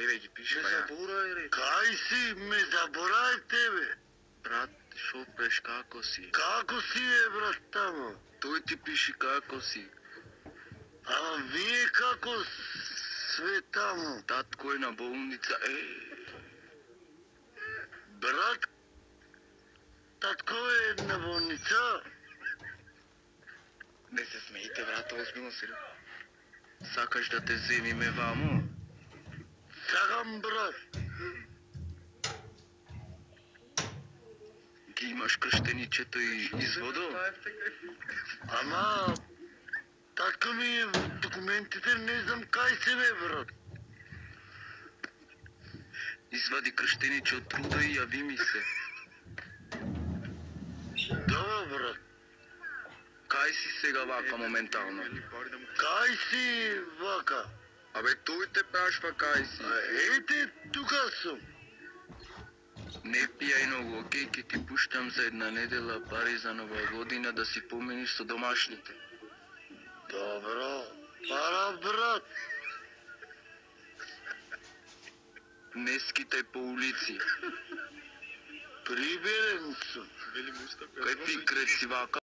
Еве ги пише, Не па ја. заборај, ре. Кај си? Ме заборај тебе. Брат, шо пеш, како си? Како си, брат, тамо? Тој ти пиши како си. Ама вие како све тамо? Татко е на болница, Брат, татко е на болница. Не се смејте, брат, озбилно си. Сакаш да те земиме вамо? Сакам, брат. Ги имаш крштеничето и изводо? Ама, татко ми е в документите, не знам кај се бе, брат. Извади крштениче од труда и јави ми се. Да, брат. Кај си сега вака моментално? Кај си вака? Абе, тој те прашва кај си. Ете, тука сум. Не пијај многу, окей, ке ти пуштам за една недела пари за нова година да си помениш со домашните. Добро. Пара, брат. Не скитај по улици. Приберен сум. Кај ти крет си вака?